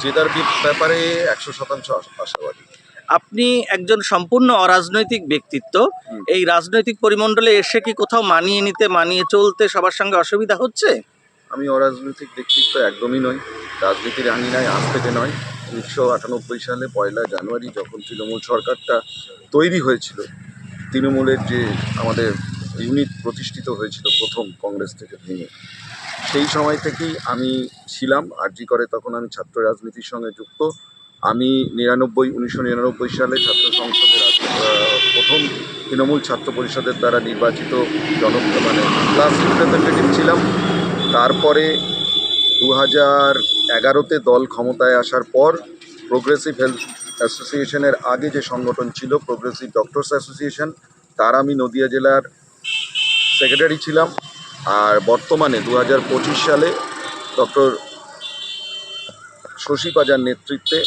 জেতার ব্যাপারে 100% আশাবাদী। আপনি একজন সম্পূর্ণ অরাজনৈতিক ব্যক্তিত্ব, এই রাজনৈতিক পরিমণ্ডলে এসে কি কোথাও মানিয়ে নিতে, মানিয়ে চলতে সবার সঙ্গে অসুবিধা হচ্ছে? আমি অরাজনৈতিক ব্যক্তিত্ব একদমই নই, রাজনীতির আঙিনায় আজ থেকে নয়। 1998 সালে 1 জানুয়ারি যখন তৃণমূল সরকারটা তৈরি হয়েছিল, তৃণমূলের যে আমাদের ইউনিট প্রতিষ্ঠিত হয়েছিল প্রথম কংগ্রেস থেকে ভেঙে, সেই সময় থেকেই আমি ছিলাম আরজি করে। তখন আমি ছাত্র রাজনীতির সঙ্গে যুক্ত। আমি 1999 সালে ছাত্র সংসদের প্রথম তৃণমূল ছাত্র পরিষদের দ্বারা নির্বাচিত ক্লাস রিপ্রেজেন্টেটিভ ছিলাম। তারপরে 2011-তে দল ক্ষমতায় আসার পর প্রোগ্রেসিভ হেলথ অ্যাসোসিয়েশনের আগে যে সংগঠন ছিল প্রোগ্রেসিভ ডক্টরস অ্যাসোসিয়েশন, তার আমি নদিয়া জেলার সেক্রেটারি ছিলাম। আর বর্তমানে 2025 সালে ডক্টর শশী পাজার নেতৃত্বে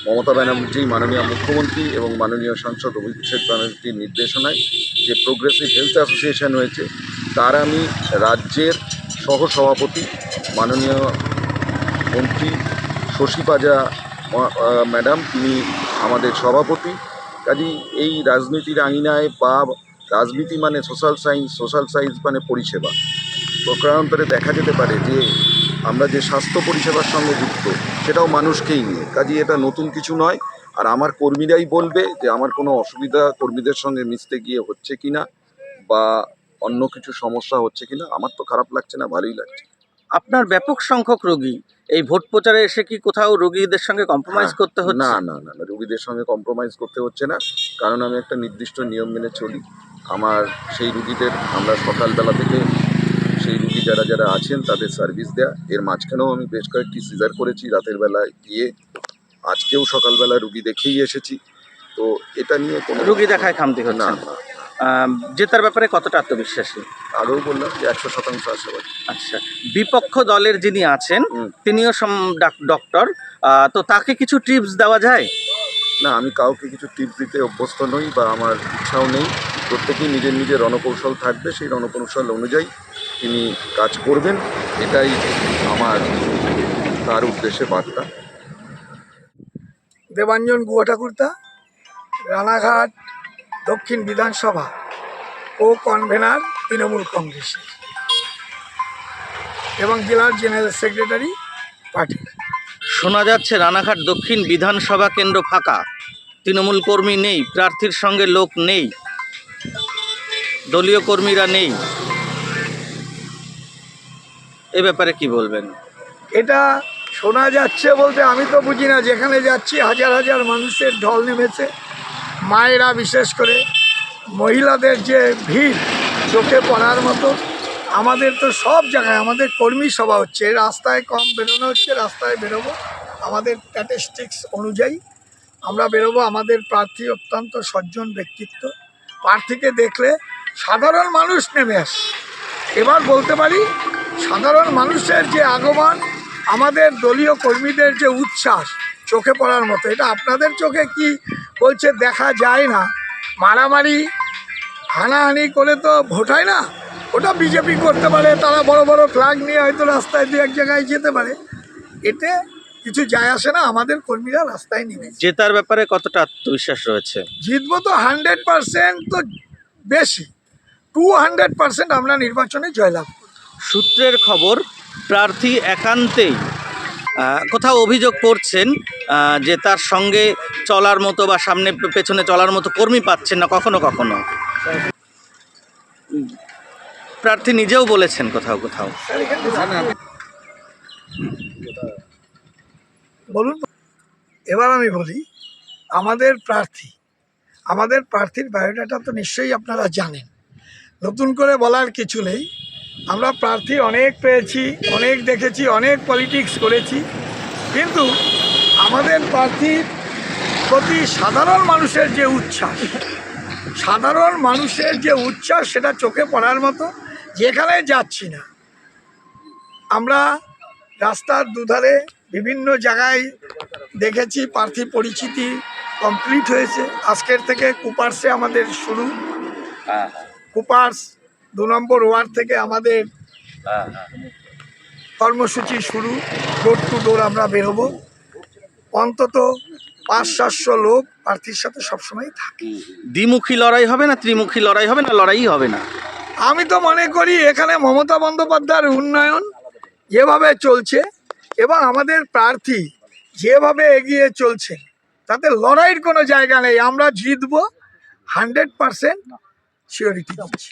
মমতা ব্যানার্জি মাননীয় মুখ্যমন্ত্রী এবং মাননীয় সাংসদ অভিষেক ব্যানার্জির নির্দেশনায় যে প্রোগ্রেসিভ হেলথ অ্যাসোসিয়েশন হয়েছে, তার আমি রাজ্যের সহসভাপতি। মাননীয় মন্ত্রী শশী পাজা ম্যাডাম, তিনি আমাদের সভাপতি। কাজেই এই রাজনীতির আঙিনায় বা রাজনীতি মানে সোশ্যাল সায়েন্স মানে পরিষেবা, প্রকারান্তরে দেখা যেতে পারে যে আমরা যে স্বাস্থ্য পরিষেবার সঙ্গে যুক্ত, সেটাও মানুষকেই নিয়ে। কাজেই এটা নতুন কিছু নয়। আর আমার কর্মীরাই বলবে যে আমার কোনো অসুবিধা কর্মীদের সঙ্গে মিশতে গিয়ে হচ্ছে কিনা বা অন্য কিছু সমস্যা হচ্ছে কিনা। আমার তো খারাপ লাগছে না, ভালোই লাগছে। আপনার ব্যাপক সংখ্যক রোগী, এই ভোট প্রচারে এসে কি কোথাও রোগীদের সঙ্গে কম্প্রোমাইজ করতে হচ্ছে? না না না না, রোগীদের সঙ্গে কম্প্রোমাইজ করতে হচ্ছে না, কারণ আমি একটা নির্দিষ্ট নিয়ম মেনে চলি। আমার সেই রুগীদের আমরা সকালবেলা থেকে সেই রুগী যারা যারা আছেন তাদের সার্ভিস দেয়া। এর মাঝখানেও আমি বেশ কয়েকটি সিজার করেছি রাতের বেলায় গিয়ে, আজকেও সকালবেলা রুগী দেখেই এসেছি। তো এটা নিয়ে কোনো রোগী দেখায় খামতি হচ্ছে না না। না। জেতার ব্যাপারে কতটা আত্মবিশ্বাসী? আগেও বললাম যে 100% আশাবাদী। আচ্ছা, বিপক্ষ দলের যিনি আছেন তিনিও ডক্টর, তো তাকে কিছু টিপস দেওয়া যায়? না, আমি কাউকে কিছু টিপস দিতে অভ্যস্ত নই বা আমার ইচ্ছাও নেই। প্রত্যেকেই নিজের নিজের রণকৌশল থাকবে, সেই রণকৌশল অনুযায়ী তিনি কাজ করবেন, এটাই আমার তার উদ্দেশ্যে বার্তা। দেবাঞ্জন গুহা ঠাকুরতা, রানাঘাট দক্ষিণ বিধানসভা ও কনভেনার তৃণমূল কংগ্রেসের এবং জেলার জেনারেল সেক্রেটারি পার্টি। শোনা যাচ্ছে রানাঘাট দক্ষিণ বিধানসভা কেন্দ্র ফাঁকা, তৃণমূল কর্মী নেই, প্রার্থীর সঙ্গে লোক নেই, দলীয় কর্মীরা নেই, এ ব্যাপারে কি বলবেন? এটা শোনা যাচ্ছে বলতে আমি তো বুঝি না। যেখানে যাচ্ছি হাজার হাজার মানুষের ঢল নেমেছে। মায়েরা বিশেষ করে, মহিলাদের যে ভিড় চোখে পড়ার মতো। আমাদের তো সব জায়গায় আমাদের কর্মী সভা হচ্ছে, রাস্তায় কম বেরোনো হচ্ছে, রাস্তায় বেরোবো আমাদের স্ট্যাটিস্টিক্স অনুযায়ী। আমরা বেরোবো। আমাদের প্রার্থী অত্যন্ত সজ্জন ব্যক্তিত্ব, প্রার্থীকে দেখলে সাধারণ মানুষ নেমে আসে। এবার বলতে পারি সাধারণ মানুষের যে আগমন, আমাদের দলীয় কর্মীদের যে উচ্ছ্বাস চোখে পড়ার মতো। এটা আপনাদের চোখে কি বলছে দেখা যায় না? মারামারি হানাহানি করে তো ভোট হয় না। ওটা বিজেপি করতে পারে, তারা বড় বড় ফ্ল্যাগ নিয়ে হয়তো রাস্তায় দু এক জায়গায় যেতে পারে, এতে কিছু যায় আসে না। আমাদের কর্মীরা রাস্তায় নেমে জেতার ব্যাপারে কতটা আত্মবিশ্বাস রয়েছে? জিতবো তো 100%, তো বেশি 200% আমরা নির্বাচনে জয়লাভ করব। সূত্রের খবর, প্রার্থী একান্তেই কোথাও অভিযোগ করছেন যে তার সঙ্গে চলার মতো বা সামনে পেছনে চলার মতো কর্মী পাচ্ছেন না। কখনো কখনো প্রার্থী নিজেও বলেছেন কোথাও কোথাও। বলুন। এবার আমি বলি, আমাদের প্রার্থীর বায়োডাটা তো নিশ্চয়ই আপনারা জানেন, নতুন করে বলার কিছু নেই। আমরা প্রার্থী অনেক পেয়েছি, অনেক দেখেছি, অনেক পলিটিক্স করেছি, কিন্তু আমাদের প্রার্থীর প্রতি সাধারণ মানুষের যে উচ্ছ্বাস সেটা চোখে পড়ার মতো। যেখানে যাচ্ছি না, আমরা রাস্তার দুধারে বিভিন্ন জায়গায় দেখেছি প্রার্থী পরিচিতি কমপ্লিট হয়েছে। আজকের থেকে কুপার্সে আমাদের শুরু। কুপার্স 2 নম্বর ওয়ার্ড থেকে আমাদের কর্মসূচি শুরু। ডোর টু ডোর আমরা বেরোবো। অন্তত 500-700 লোক প্রার্থীর সাথে সবসময় থাকে। দ্বিমুখী লড়াই হবে না ত্রিমুখী লড়াই হবে না লড়াইই হবে না? আমি তো মনে করি এখানে মমতা বন্দ্যোপাধ্যায়ের উন্নয়ন যেভাবে চলছে এবং আমাদের প্রার্থী যেভাবে এগিয়ে চলছে তাতে লড়াইয়ের কোনো জায়গা নেই। আমরা জিতবো 100% সিওরিটি দিচ্ছি।